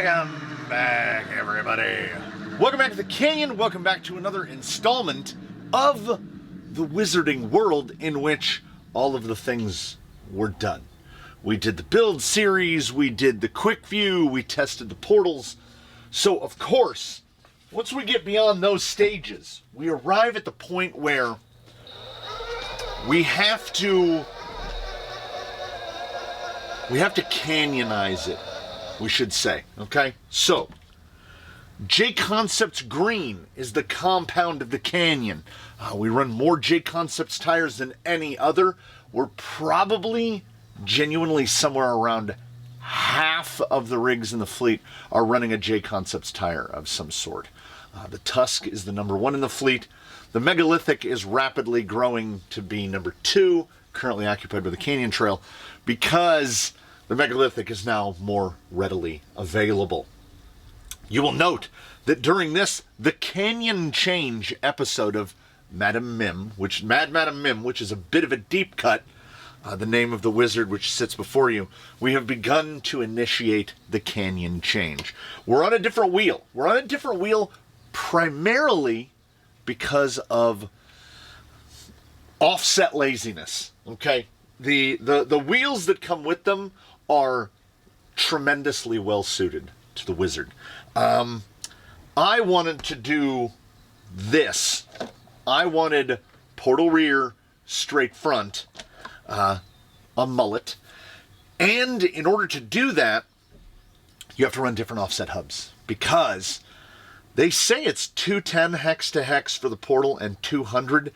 Welcome back, everybody. Welcome back to the Canyon. Welcome back to another installment of the Wizarding World in which all of the things were done. We did the build series, we did the quick view, we tested the portals. So, of course, once we get beyond those stages, we arrive at the point where we have to canyonize it, we should say, okay? So, J-Concepts Green is the compound of the canyon. We run more J-Concepts tires than any other. We're probably genuinely somewhere around half of the rigs in the fleet are running a J-Concepts tire of some sort. The Tusk is the number 1 in the fleet. The Megalithic is rapidly growing to be number 2, currently occupied by the Canyon Trail, because the Megalithic is now more readily available. You will note that during the Canyon Change episode of Madam Mim, which is a bit of a deep cut, the name of the wizard which sits before you, we have begun to initiate the Canyon Change. We're on a different wheel. We're on a different wheel primarily because of offset laziness, okay? The wheels that come with them are tremendously well suited to the wizard. I wanted to do this. I wanted portal rear, straight front, a mullet. And in order to do that, you have to run different offset hubs, because they say it's 210 hex to hex for the portal and 200.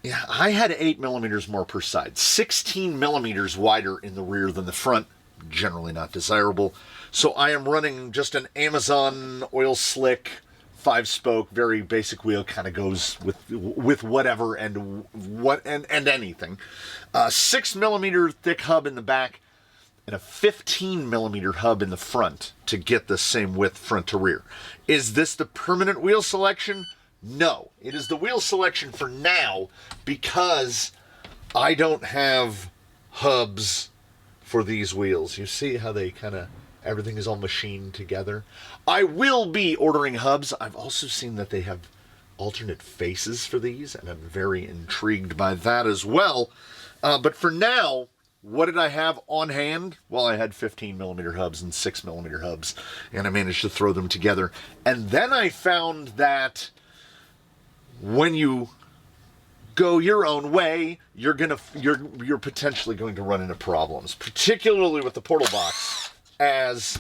Yeah, I had 8 millimeters more per side, 16 millimeters wider in the rear than the front. Generally not desirable. So I am running just an Amazon oil slick 5-spoke, very basic wheel, kind of goes with whatever and anything. 6 millimeter thick hub in the back and a 15 millimeter hub in the front to get the same width front to rear. Is this the permanent wheel selection? No, it is the wheel selection for now because I don't have hubs for these wheels. You see how they everything is all machined together. I will be ordering hubs. I've also seen that they have alternate faces for these, and I'm very intrigued by that as well. But for now, what did I have on hand? Well, I had 15 millimeter hubs and 6 millimeter hubs, and I managed to throw them together. And then I found that when you go your own way, you're potentially going to run into problems, particularly with the portal box, as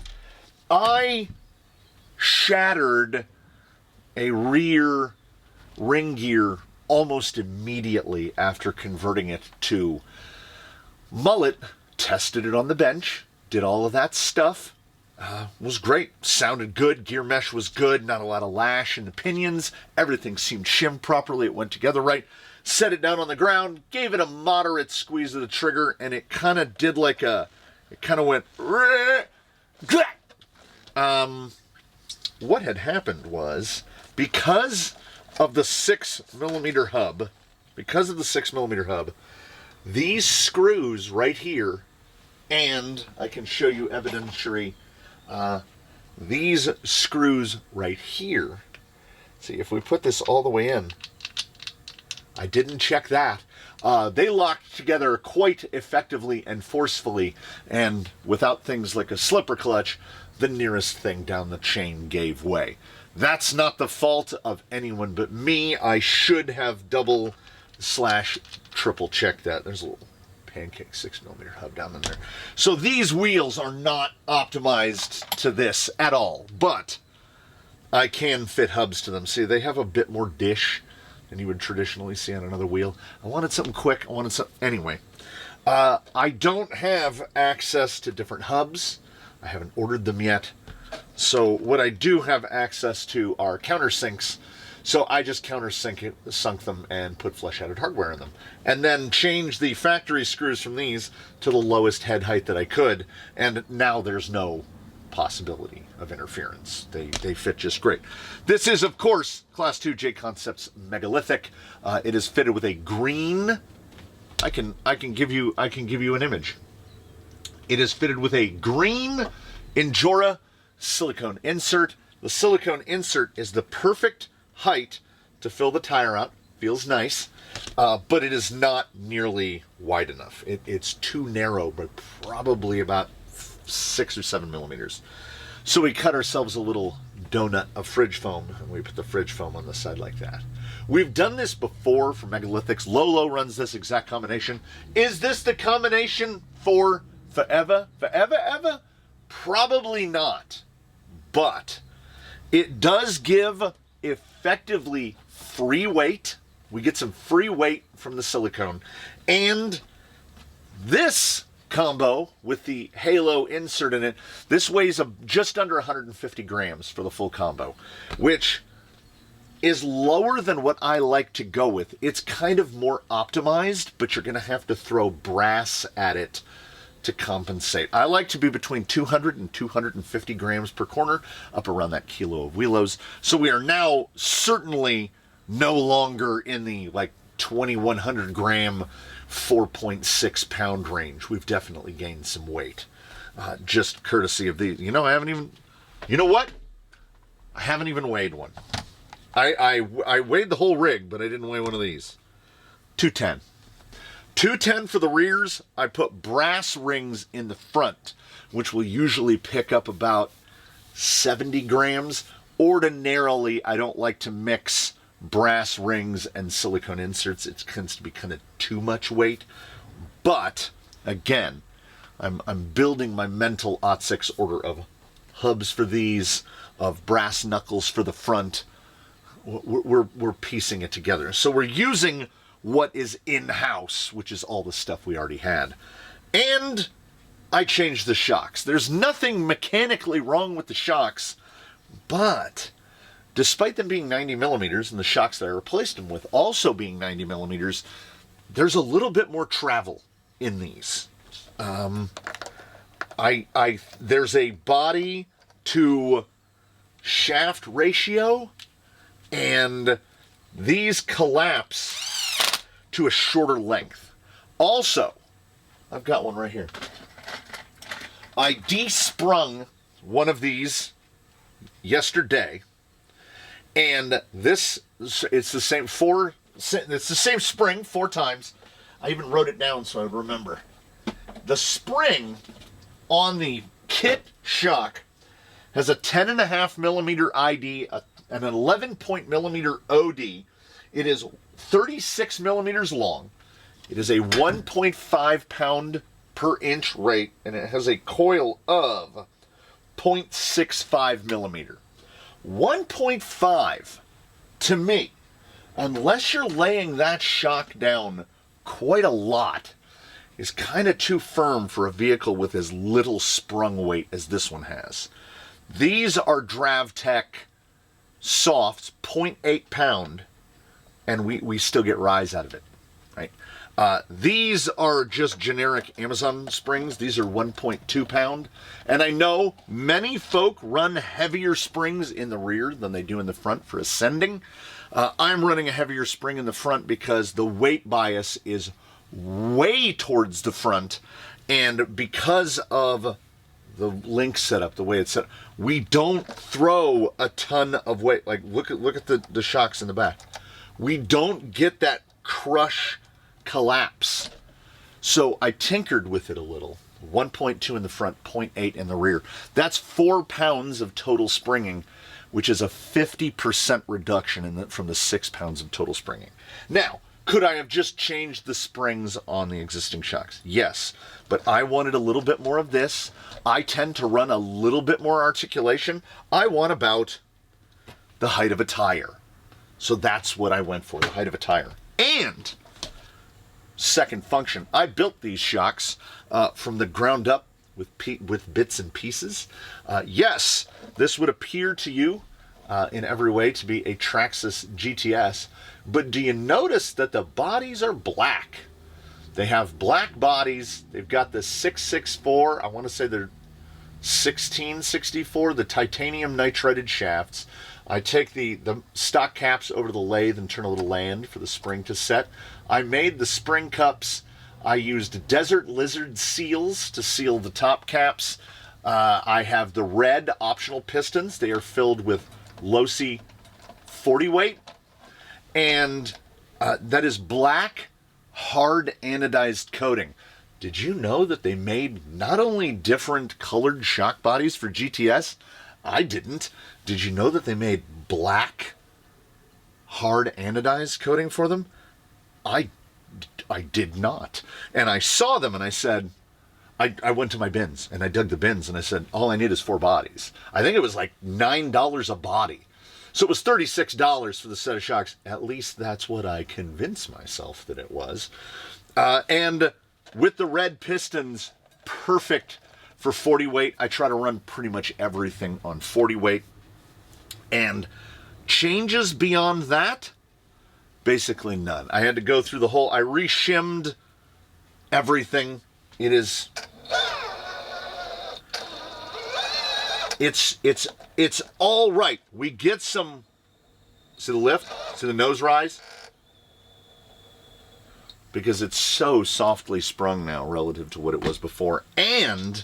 I shattered a rear ring gear almost immediately after converting it to mullet. Tested it on the bench, did all of that stuff. Was great, sounded good, gear mesh was good, not a lot of lash in the pinions, everything seemed shimmed properly, it went together right. Set it down on the ground, gave it a moderate squeeze of the trigger, and it kind of did like it kind of went, what had happened was, because of the 6 millimeter hub, these screws right here, and I can show you evidentiary, these screws right here. See, if we put this all the way in, I didn't check that. They locked together quite effectively and forcefully, and without things like a slipper clutch, the nearest thing down the chain gave way. That's not the fault of anyone but me. I should have double/triple checked that. There's a little pancake 6 millimeter hub down in there. So these wheels are not optimized to this at all, but I can fit hubs to them. See, they have a bit more dish than you would traditionally see on another wheel. I wanted something quick. Anyway, I don't have access to different hubs. I haven't ordered them yet. So what I do have access to are countersinks. So I just sunk them and put flesh-added hardware in them. And then changed the factory screws from these to the lowest head height that I could. And now there's no possibility of interference. They fit just great. This is, of course, Class 2 J-Concepts Megalithic. It is fitted with a green. I can give you an image. It is fitted with a green Injora silicone insert. The silicone insert is the perfect height to fill the tire out. Feels nice, but it is not nearly wide enough. It's too narrow, but probably about 6 or 7 millimeters. So we cut ourselves a little donut of fridge foam, and we put the fridge foam on the side like that. We've done this before for megalithics. Lolo runs this exact combination. Is this the combination for forever? Forever, ever? Probably not. But it does give effectively free weight. We get some free weight from the silicone. And this combo with the halo insert in it, this weighs just under 150 grams for the full combo, which is lower than what I like to go with. It's kind of more optimized, but you're going to have to throw brass at it to compensate. I like to be between 200 and 250 grams per corner, up around that kilo of wheelos. So we are now certainly no longer in the like 2,100 gram, 4.6 pound range. We've definitely gained some weight, just courtesy of these. You know, I haven't even weighed one. I weighed the whole rig, but I didn't weigh one of these. 210. 210 for the rears. I put brass rings in the front, which will usually pick up about 70 grams. Ordinarily, I don't like to mix brass rings and silicone inserts. It tends to be kind of too much weight. But again, I'm building my mental Ottsix order of hubs for these, of brass knuckles for the front. We're piecing it together. So we're using what is in-house, which is all the stuff we already had. And I changed the shocks. There's nothing mechanically wrong with the shocks, but despite them being 90 millimeters and the shocks that I replaced them with also being 90 millimeters, there's a little bit more travel in these. There's a body to shaft ratio, and these collapse to a shorter length. Also, I've got one right here. I de-sprung one of these yesterday, and it's the same spring 4 times. I even wrote it down so I would remember. The spring on the kit shock has a 10.5 millimeter ID, an 11 millimeter OD. It is 36 millimeters long. It is a 1.5 pound per inch rate, and it has a coil of 0.65 millimeter. 1.5, to me, unless you're laying that shock down quite a lot, is kind of too firm for a vehicle with as little sprung weight as this one has. These are DravTech softs, 0.8 pound, and we still get rise out of it, right? These are just generic Amazon springs. These are 1.2 pound. And I know many folk run heavier springs in the rear than they do in the front for ascending. I'm running a heavier spring in the front because the weight bias is way towards the front. And because of the link setup, the way it's set, we don't throw a ton of weight. Like, look at the shocks in the back. We don't get that crush collapse. So I tinkered with it a little. 1.2 in the front, 0.8 in the rear. That's 4 pounds of total springing, which is a 50% reduction from the 6 pounds of total springing. Now, could I have just changed the springs on the existing shocks? Yes, but I wanted a little bit more of this. I tend to run a little bit more articulation. I want about the height of a tire. So that's what I went for, the height of a tire. And second function, I built these shocks from the ground up with bits and pieces. Yes, this would appear to you in every way to be a Traxxas GTS, but do you notice that the bodies are black? They have black bodies. They've got the 664, I want to say they're 1664, the titanium nitrided shafts. I take the stock caps over to the lathe and turn a little land for the spring to set. I made the spring cups. I used Desert Lizard seals to seal the top caps. I have the red optional pistons. They are filled with Losi 40 weight. And that is black, hard anodized coating. Did you know that they made not only different colored shock bodies for GTS? I didn't. Did you know that they made black, hard anodized coating for them? I did not. And I saw them and I said, I went to my bins and I dug the bins and I said, all I need is 4 bodies. I think it was like $9 a body. So it was $36 for the set of shocks. At least that's what I convinced myself that it was. And with the red pistons, perfect for 40 weight. I try to run pretty much everything on 40 weight. And changes beyond that, basically none. I had to go through the whole, I re-shimmed everything. It's all right. We get some, see the lift? See the nose rise? Because it's so softly sprung now relative to what it was before. And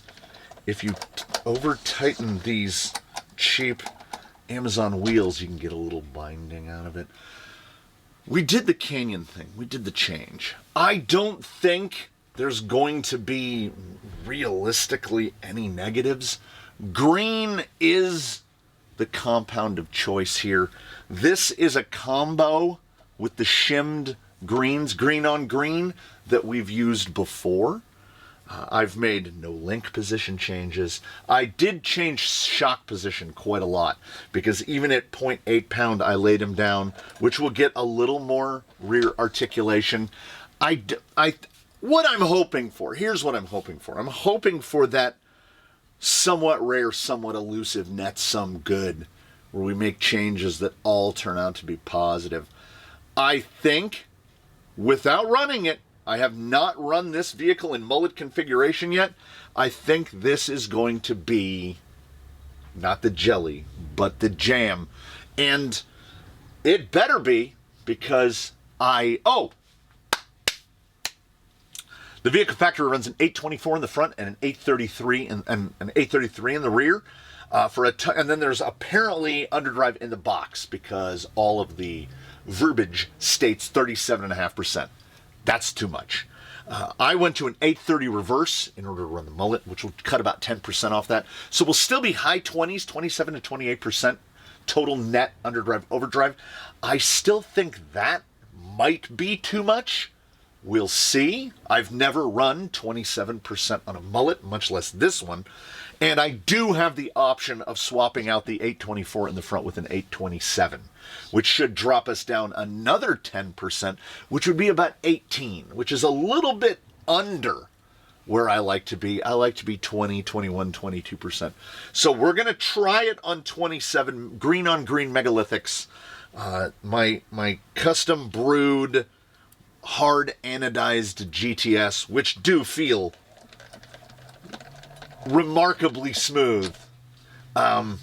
if you over-tighten these cheap Amazon wheels, you can get a little binding out of it. We did the canyon thing. We did the change. I don't think there's going to be realistically any negatives. Green is the compound of choice here. This is a combo with the shimmed greens, green on green, that we've used before. I've made no link position changes. I did change shock position quite a lot because even at 0.8 pound, I laid him down, which will get a little more rear articulation. What I'm hoping for, here's what I'm hoping for. I'm hoping for that somewhat rare, somewhat elusive net sum good, where we make changes that all turn out to be positive. I think, without running it, I have not run this vehicle in mullet configuration yet. I think this is going to be not the jelly, but the jam. And it better be, because the vehicle factory runs an 824 in the front and an 833 and an 833 in the rear. And then there's apparently underdrive in the box because all of the verbiage states 37.5%. That's too much. I went to an 830 reverse in order to run the mullet, which will cut about 10% off that. So we'll still be high 20s, 27 to 28% total net underdrive, overdrive. I still think that might be too much. We'll see. I've never run 27% on a mullet, much less this one. And I do have the option of swapping out the 824 in the front with an 827, which should drop us down another 10%, which would be about 18, which is a little bit under where I like to be. I like to be 20, 21, 22%. So we're going to try it on 27 green on green megalithics. My custom brewed hard anodized GTS, which do feel remarkably smooth. I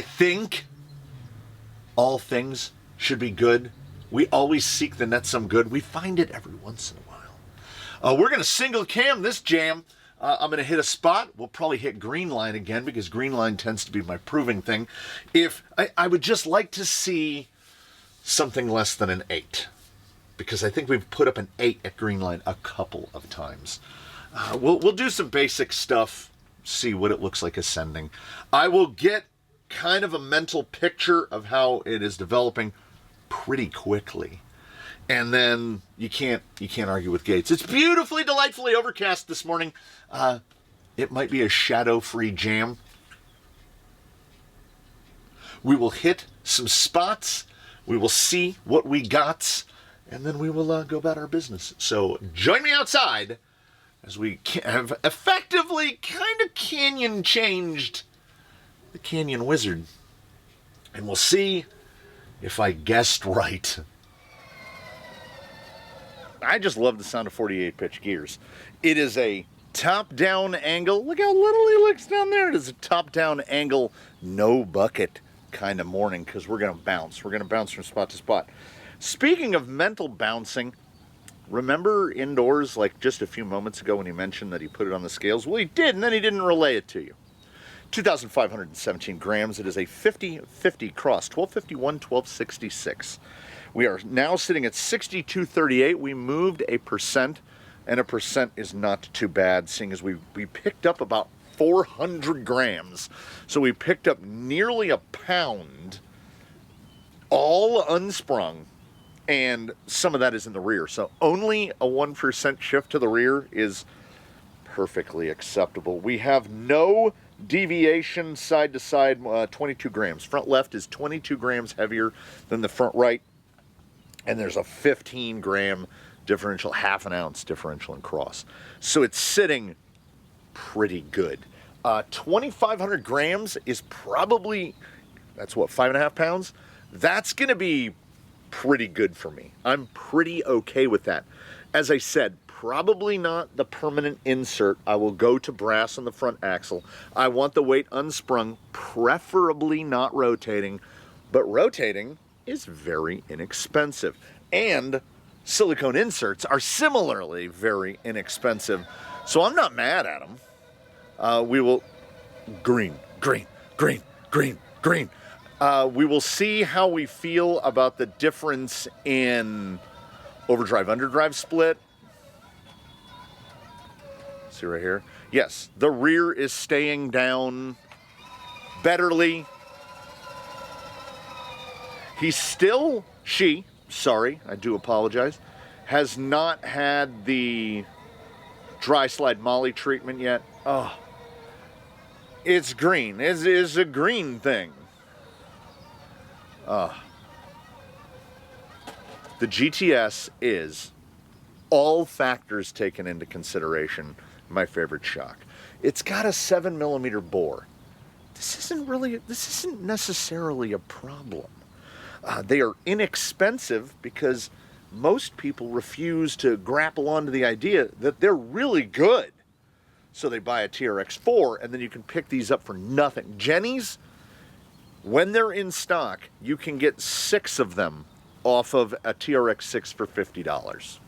think all things should be good. We always seek the net sum good. We find it every once in a while. We're going to single cam this jam. I'm going to hit a spot. We'll probably hit green line again because green line tends to be my proving thing. If I would just like to see something less than an 8. Because I think we've put up an 8 at green line a couple of times. We'll do some basic stuff, see what it looks like ascending. I will get kind of a mental picture of how it is developing pretty quickly. And then you can't argue with Gates. It's beautifully, delightfully overcast this morning. It might be a shadow-free jam. We will hit some spots. We will see what we got. And then we will go about our business. So join me outside as we have effectively kind of canyon changed the Canyon Wizard. And we'll see if I guessed right. I just love the sound of 48 pitch gears. It is a top-down angle. Look how little he looks down there. It is a top-down angle, no bucket kind of morning because we're going to bounce. We're going to bounce from spot to spot. Speaking of mental bouncing, remember indoors, like just a few moments ago when he mentioned that he put it on the scales? Well, he did, and then he didn't relay it to you. 2,517 grams. It is a 50-50 cross, 1251, 1266. We are now sitting at 62.38. We moved a percent, and a percent is not too bad, seeing as we picked up about 400 grams. So we picked up nearly a pound, all unsprung, and some of that is in the rear. So only a 1% shift to the rear is perfectly acceptable. We have no deviation side to side, 22 grams. Front left is 22 grams heavier than the front right. And there's a 15 gram differential, half an ounce differential in cross. So it's sitting pretty good. 2,500 grams is probably, that's what, 5.5 pounds? That's going to be pretty good for me. I'm pretty okay with that. As I said, probably not the permanent insert. I will go to brass on the front axle. I want the weight unsprung, preferably not rotating, but rotating is very inexpensive. And silicone inserts are similarly very inexpensive. So I'm not mad at them. We will, green. We will see how we feel about the difference in overdrive, underdrive split. See right here? Yes, the rear is staying down betterly. Sorry, I do apologize, has not had the dry slide molly treatment yet. Oh, it's green. It's a green thing. The GTS is, all factors taken into consideration, my favorite shock. It's got a 7mm bore. This isn't necessarily a problem. They are inexpensive because most people refuse to grapple onto the idea that they're really good. So they buy a TRX4 and then you can pick these up for nothing. Jenny's, when they're in stock, you can get 6 of them off of a TRX6 for $50.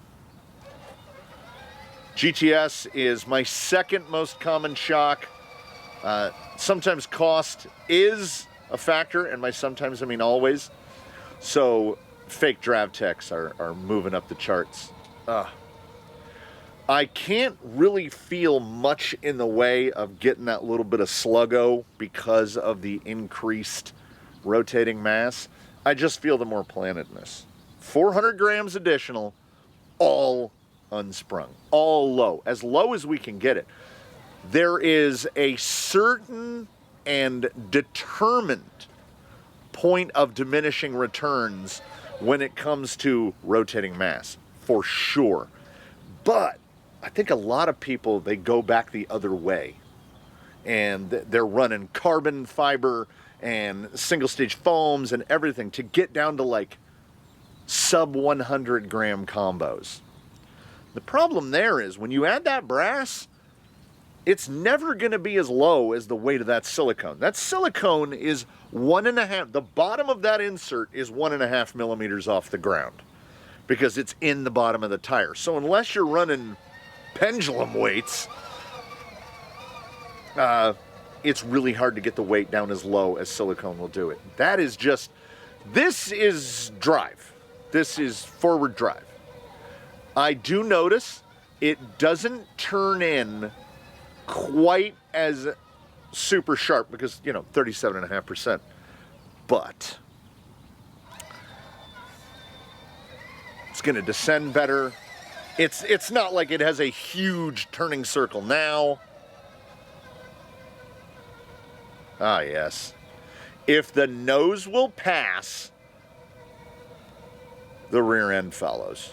GTS is my second most common shock. Sometimes cost is a factor, and by sometimes I mean always. So fake DravTechs are moving up the charts. I can't really feel much in the way of getting that little bit of sluggo because of the increased rotating mass. I just feel the more plantedness. 400 grams additional, all unsprung, all low as we can get it. There is a certain and determined point of diminishing returns when it comes to rotating mass, for sure. But I think a lot of people, they go back the other way. And they're running carbon fiber and single stage foams and everything to get down to like sub 100 gram combos. The problem there is when you add that brass, it's never going to be as low as the weight of that silicone. That silicone is 1.5, the bottom of that insert is 1.5 millimeters off the ground because it's in the bottom of the tire. So unless you're running pendulum weights, it's really hard to get the weight down as low as silicone will do it. That is just, this is drive. This is forward drive. I do notice it doesn't turn in quite as super sharp because, 37.5%. But it's going to descend better. It's not like it has a huge turning circle now. Ah, yes. If the nose will pass, the rear end follows.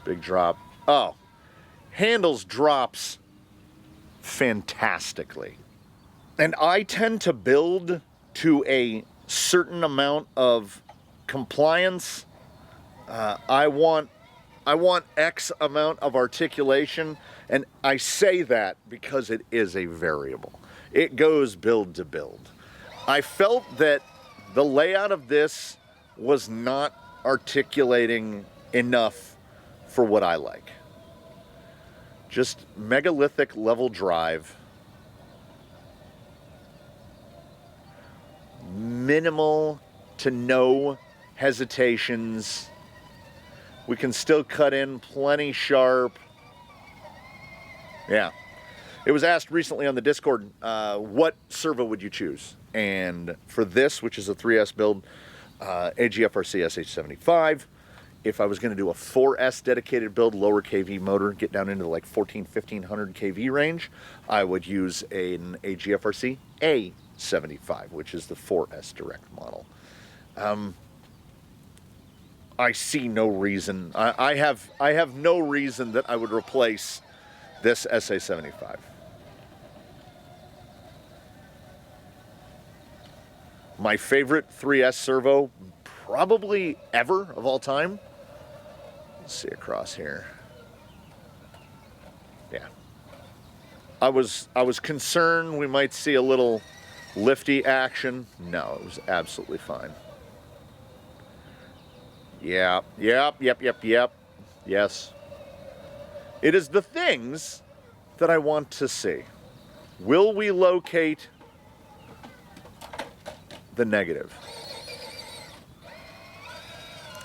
Big drop. Oh, handles drops fantastically. And I tend to build to a certain amount of compliance. I want X amount of articulation, and I say that because it is a variable. It goes build to build. I felt that the layout of this was not articulating enough for what I like. Just megalithic level drive. Minimal to no hesitations. We can still cut in plenty sharp. Yeah. It was asked recently on the Discord, what servo would you choose? And for this, which is a 3S build, AGFRC SH75. If I was going to do a 4S dedicated build, lower KV motor, get down into like 1500 kV range, I would use an AGFRC A75, which is the 4S direct model. I see no reason. I have no reason that I would replace this SA75. My favorite 3S servo, probably ever of all time. Let's see across here. Yeah. I was concerned we might see a little lifty action. No, it was absolutely fine. Yep. Yes. It is the things that I want to see. Will we locate the negative?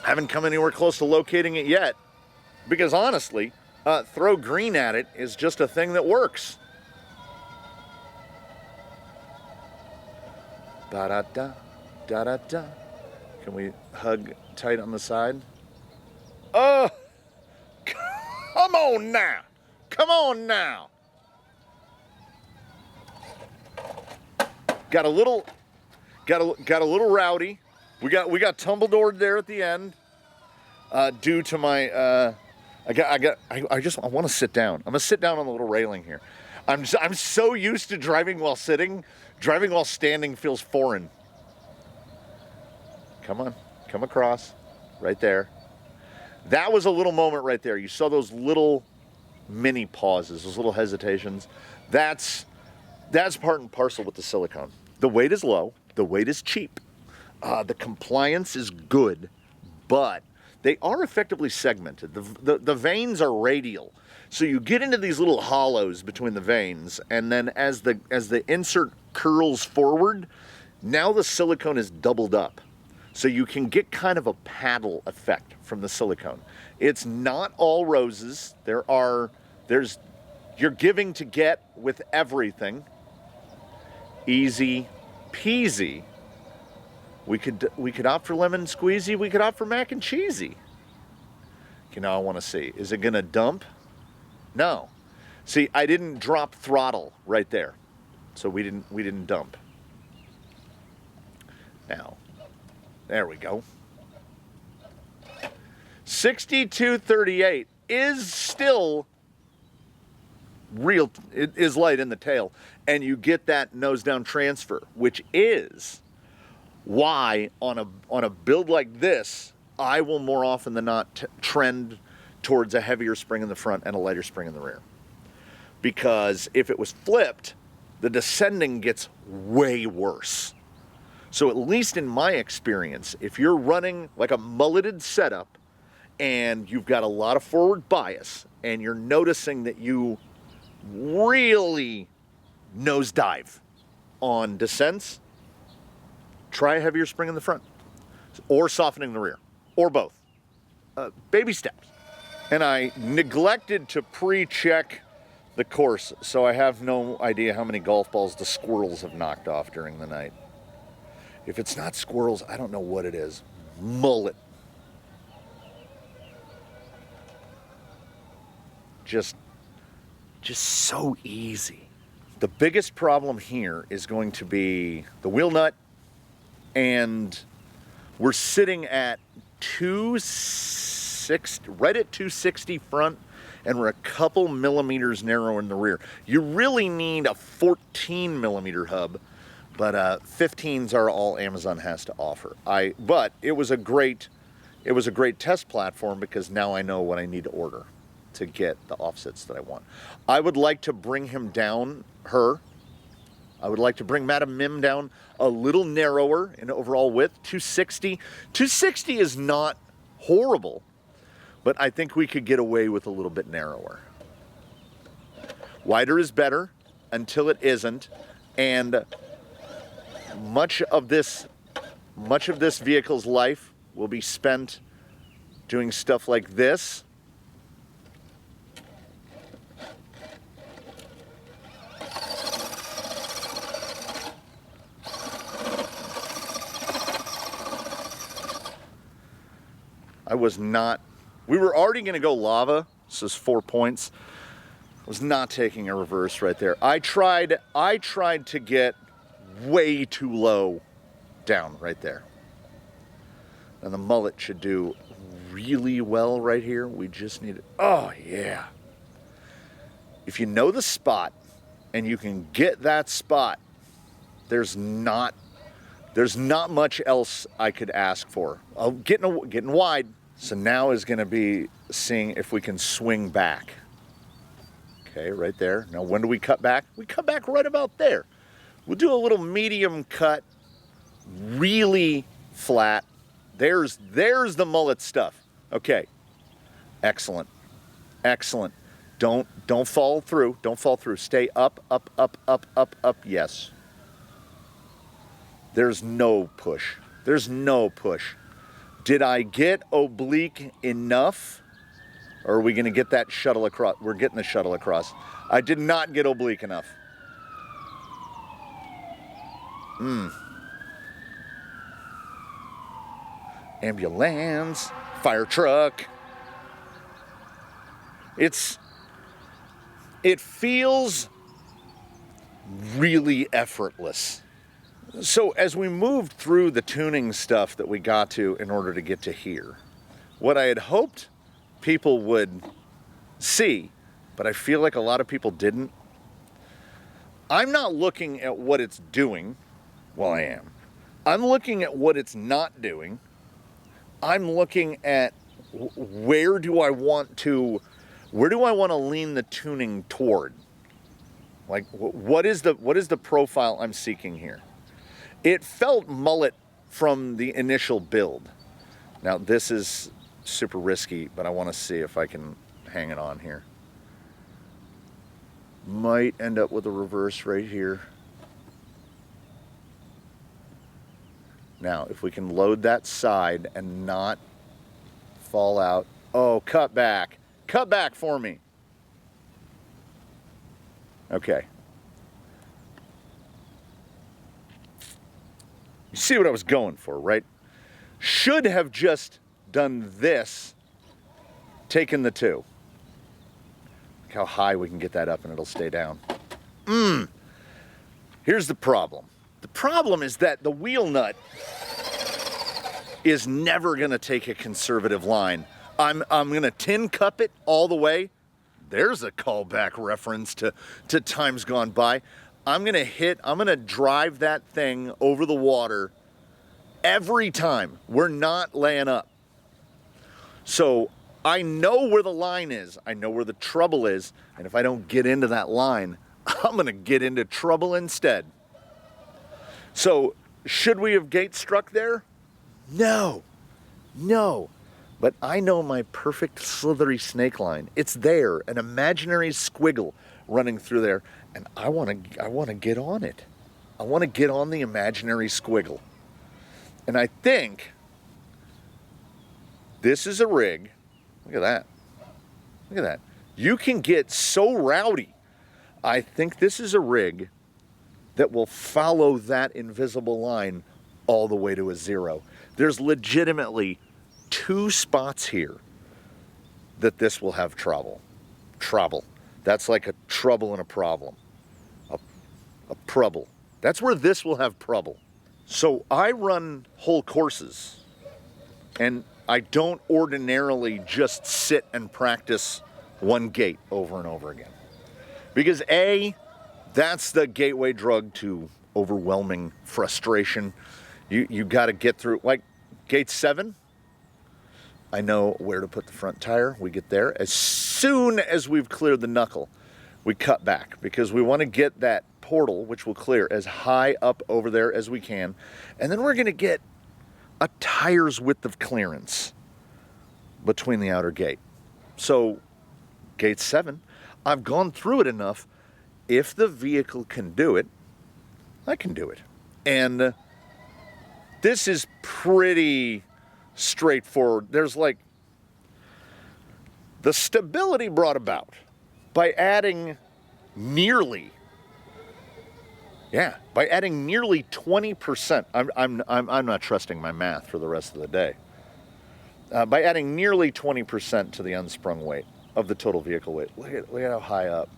Haven't come anywhere close to locating it yet, because honestly, throw green at it is just a thing that works. Da-da-da, da-da-da. Can we hug tight on the side? Oh, come on now. Come on now. Got a little rowdy. We got tumbledore there at the end, due to my I want to sit down. I'm gonna sit down on the little railing here. I'm so used to driving while sitting. Driving while standing feels foreign. Come on, come across, right there. That was a little moment right there. You saw those little mini pauses, those little hesitations. That's part and parcel with the silicone. The weight is low. The weight is cheap. The compliance is good, but they are effectively segmented. The veins are radial. So you get into these little hollows between the veins, and then as the insert curls forward, now the silicone is doubled up. So you can get kind of a paddle effect from the silicone. It's not all roses. You're giving to get with everything. Easy peasy. We could opt for lemon squeezy. We could opt for mac and cheesy. Okay, now I want to see. Is it gonna dump? No. See, I didn't drop throttle right there, so we didn't dump. Now, there we go. 6238 is still real. It is light in the tail, and you get that nose down transfer, which is why on a build like this, I will more often than not trend towards a heavier spring in the front and a lighter spring in the rear. Because if it was flipped, the descending gets way worse. So at least in my experience, if you're running like a mulleted setup and you've got a lot of forward bias and you're noticing that you really nosedive on descents, try a heavier spring in the front or softening the rear or both. Baby steps. And I neglected to pre-check the course, so I have no idea how many golf balls the squirrels have knocked off during the night. If it's not squirrels, I don't know what it is. Mullet. Just so easy. The biggest problem here is going to be the wheel nut, and we're sitting at 260, right at 260 front, and we're a couple millimeters narrow in the rear. You really need a 14 millimeter hub, but 15s are all Amazon has to offer. But it was a great test platform because now I know what I need to order to get the offsets that I want. I would like to bring him down, I would like to bring Madam Mim down a little narrower in overall width, 260. 260 is not horrible, but I think we could get away with a little bit narrower. Wider is better until it isn't, and much of this vehicle's life will be spent doing stuff like this. We were already going to go lava. This is 4 points. I was not taking a reverse right there. I tried to get way too low down right there. And the mullet should do really well right here. We just need it. Oh, yeah. If you know the spot and you can get that spot, there's not much else I could ask for. Getting wide. So now is going to be seeing if we can swing back. Okay, right there. Now when do we cut back? We cut back right about there. We'll do a little medium cut, really flat. There's the mullet stuff. Okay, excellent, excellent. Don't fall through. Don't fall through. Stay up, up, up, up, up, up. Yes. There's no push. There's no push. Did I get oblique enough? Or are we going to get that shuttle across? We're getting the shuttle across. I did not get oblique enough. Ambulance, fire truck. It feels really effortless. So as we moved through the tuning stuff that we got to in order to get to here, what I had hoped people would see, but I feel like a lot of people didn't. I'm not looking at what it's doing. Well, I am. I'm looking at what it's not doing. I'm looking at where do I want to lean the tuning toward? Like, what is the profile I'm seeking here? It felt mullet from the initial build. Now this is super risky, but I want to see if I can hang it on here. Might end up with a reverse right here. Now, if we can load that side and not fall out. Oh, cut back. Cut back for me. Okay. You see what I was going for, right? Should have just done this, taken the 2. Look how high we can get that up and it'll stay down. Here's the problem. The problem is that the wheel nut is never going to take a conservative line. I'm going to tin cup it all the way. There's a callback reference to times gone by. I'm going to drive that thing over the water every time. We're not laying up. So I know where the line is. I know where the trouble is. And if I don't get into that line, I'm going to get into trouble instead. So should we have gate struck there? No. But I know my perfect slithery snake line. It's there, an imaginary squiggle running through there. And I want to get on it. I want to get on the imaginary squiggle. And I think this is a rig. Look at that. Look at that. You can get so rowdy. I think this is a rig that will follow that invisible line all the way to a 0. There's legitimately 2 spots here that this will have trouble. Trouble. That's like a trouble and a problem. A trouble. That's where this will have trouble. So I run whole courses, and I don't ordinarily just sit and practice one gate over and over again. Because A, that's the gateway drug to overwhelming frustration. You got to get through, like gate 7, I know where to put the front tire. We get there. As soon as we've cleared the knuckle, we cut back because we want to get that portal, which will clear, as high up over there as we can. And then we're going to get a tire's width of clearance between the outer gate. So gate 7, I've gone through it enough. If the vehicle can do it, I can do it. And this is pretty straightforward. There's like the stability brought about by adding nearly 20%. I'm not trusting my math for the rest of the day. By adding nearly 20% to the unsprung weight of the total vehicle weight. Look at how high up.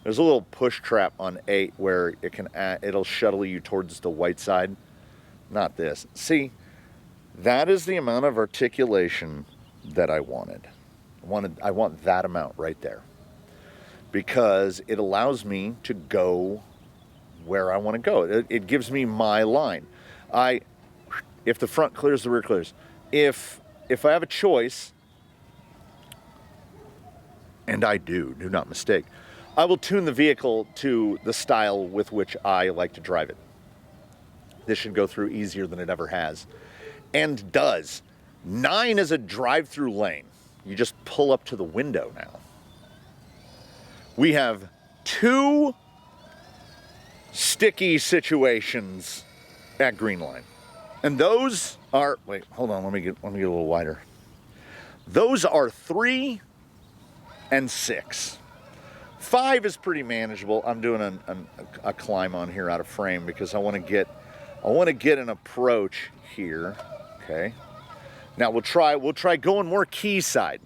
There's a little push trap on 8 where it'll shuttle you towards the white side. Not this. See, that is the amount of articulation that I wanted. I want that amount right there. Because it allows me to go where I want to go. It gives me my line. If the front clears, the rear clears. If I have a choice, and I do not mistake, I will tune the vehicle to the style with which I like to drive it. This should go through easier than it ever has. And does. 9 is a drive-through lane. You just pull up to the window now. We have 2 sticky situations at green line. And those are, wait, hold on, let me get a little wider. Those are 3 and 6. 5 is pretty manageable. I'm doing a climb on here out of frame because I want to get an approach here. Okay. Now we'll try going more quayside.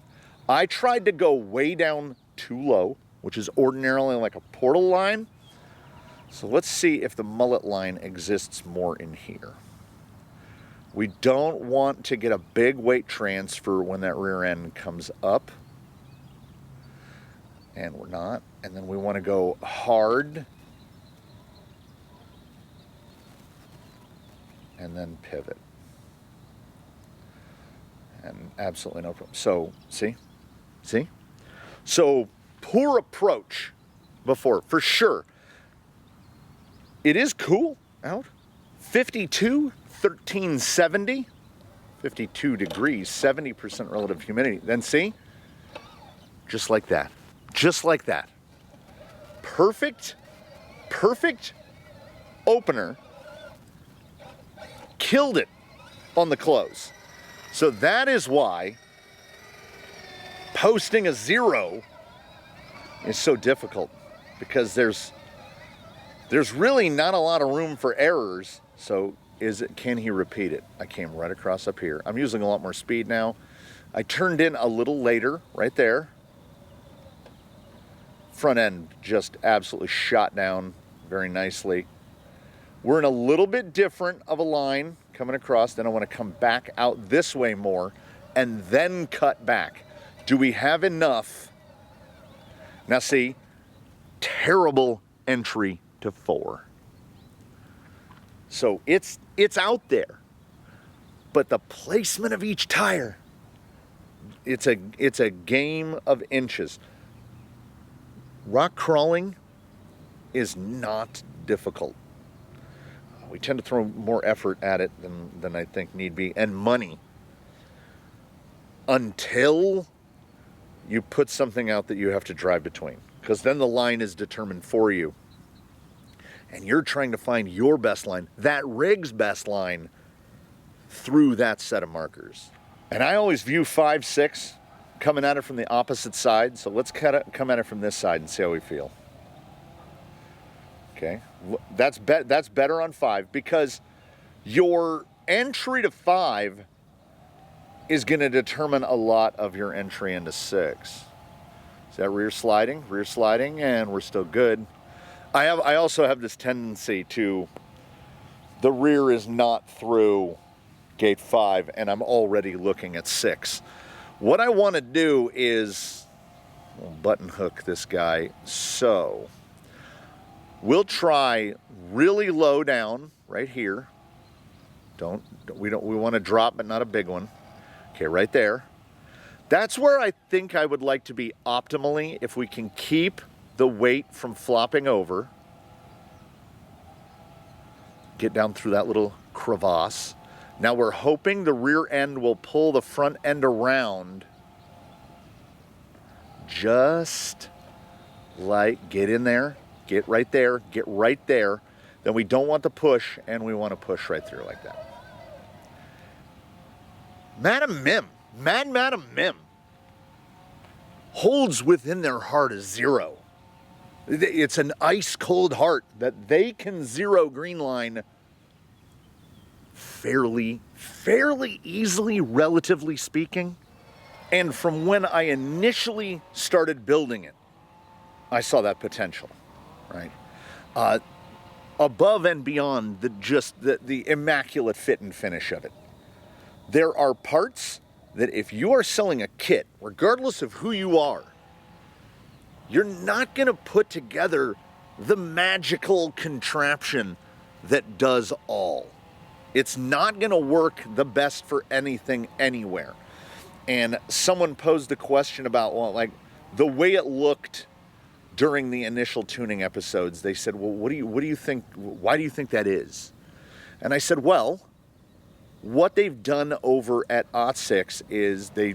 I tried to go way down too low, which is ordinarily like a portal line. So let's see if the mullet line exists more in here. We don't want to get a big weight transfer when that rear end comes up. And we're not. And then we want to go hard. And then pivot. And absolutely no problem. So, see? So, poor approach before, for sure. It is cool out. 52, 1370. 52 degrees, 70% relative humidity. Then see? Just like that. Just like that. Perfect opener. Killed it on the close. So that is why posting a 0 is so difficult, because there's really not a lot of room for errors. So can he repeat it? I came right across up here. I'm using a lot more speed now. I turned in a little later right there. Front end just absolutely shot down very nicely. We're in a little bit different of a line coming across. Then I want to come back out this way more and then cut back. Do we have enough? Now see, terrible entry to 4. So it's out there. But the placement of each tire, it's a game of inches. Rock crawling is not difficult. We tend to throw more effort at it than I think need be, and money, until you put something out that you have to drive between, because then the line is determined for you. And you're trying to find your best line, that rig's best line, through that set of markers. And I always view 5, 6 coming at it from the opposite side. So let's come at it from this side and see how we feel. Okay, that's better on 5, because your entry to 5 is going to determine a lot of your entry into 6. Is that rear sliding, and we're still good. I also have this tendency to, the rear is not through gate 5 and I'm already looking at 6. What I want to do is button hook this guy. So we'll try really low down right here. We want to drop, but not a big one. Okay, right there. That's where I think I would like to be optimally, if we can keep the weight from flopping over. Get down through that little crevasse. Now we're hoping the rear end will pull the front end around. Just like, get in there, get right there, get right there. Then we don't want the push, and we want to push right through like that. Madam Mim, Madam Mim, holds within their heart a 0. It's an ice cold heart that they can 0 green line fairly easily, relatively speaking. And from when I initially started building it, I saw that potential, right? Above and beyond the immaculate fit and finish of it. There are parts that if you are selling a kit, regardless of who you are, you're not going to put together the magical contraption that does all. It's not going to work the best for anything anywhere. And someone posed a question about, well, like the way it looked during the initial tuning episodes. They said, well, what do you think? Why do you think that is? And I said, well, what they've done over at Ottsix is they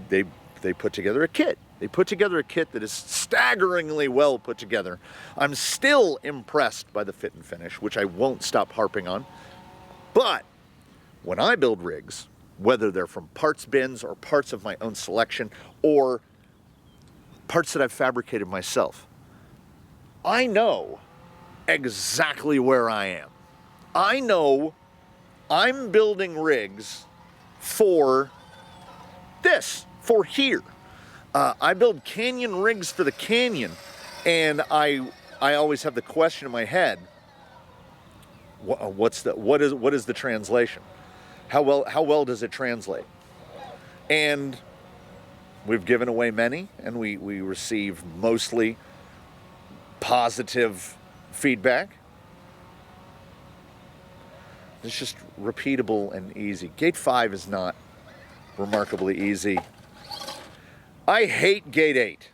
put together a kit. They put together a kit that is staggeringly well put together. I'm still impressed by the fit and finish, which I won't stop harping on. But when I build rigs, whether they're from parts bins or parts of my own selection or parts that I've fabricated myself, I know exactly where I am. I know I'm building rigs for this, for here. I build canyon rigs for the canyon, and I always have the question in my head: what is the translation? How well does it translate? And we've given away many, and we receive mostly positive feedback. It's just repeatable and easy. Gate 5 is not remarkably easy. I hate Gate 8.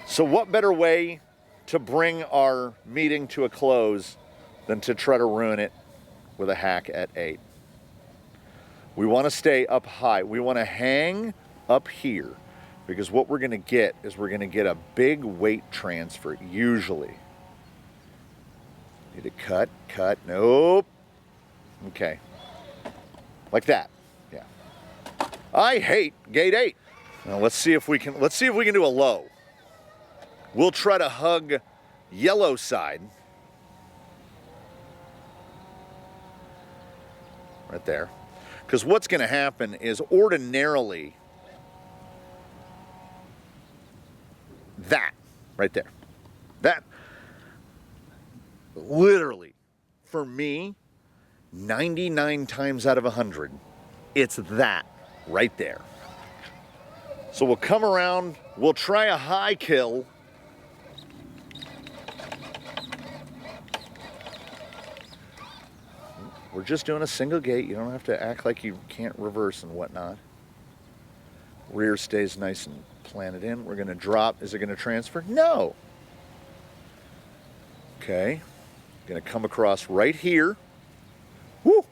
So what better way to bring our meeting to a close than to try to ruin it with a hack at 8. We want to stay up high. We want to hang up here, because what we're going to get is we're going to get a big weight transfer, usually. Need to cut, nope. Okay. Like that. Yeah. I hate Gate 8. Now let's see if we can do a low. We'll try to hug yellow side. Right there. Because what's going to happen is ordinarily that right there. That literally, for me, 99 times out of 100, it's that right there. So we'll come around, we'll try a high kill. We're just doing a single gate. You don't have to act like you can't reverse and whatnot. Rear stays nice and planted in. We're going to drop. Is it going to transfer? No. Okay. Going to come across right here. Woo!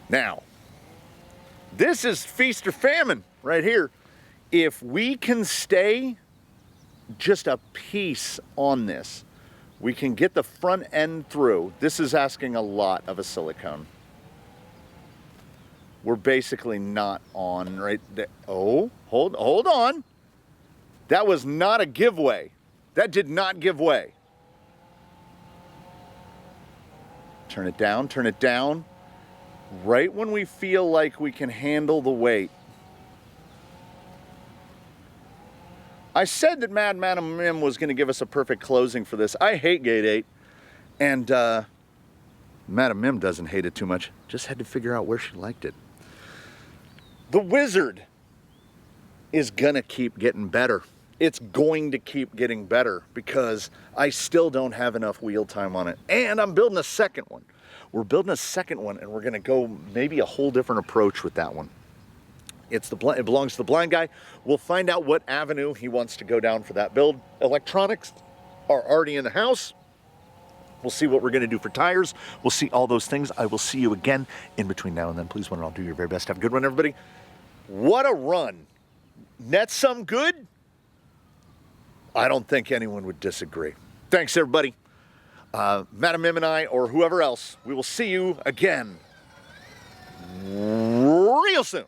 Now, this is feast or famine right here. If we can stay just a piece on this, we can get the front end through. This is asking a lot of a silicone. We're basically not on right there. Oh, hold on. That was not a giveaway. That did not give way. Turn it down, turn it down. Right when we feel like we can handle the weight. I said that Madam Mim was going to give us a perfect closing for this. I hate Gate 8. And Madam Mim doesn't hate it too much. Just had to figure out where she liked it. The Wizard is going to keep getting better. It's going to keep getting better because I still don't have enough wheel time on it. And I'm building a second one. We're building a second one, and we're going to go maybe a whole different approach with that one. It belongs to the blind guy. We'll find out what avenue he wants to go down for that build. Electronics are already in the house. We'll see what we're going to do for tires. We'll see all those things. I will see you again in between now and then. Please, one and all, do your very best. Have a good one, everybody. What a run. Net some good? I don't think anyone would disagree. Thanks, everybody. Madam Mim and I, or whoever else, we will see you again real soon.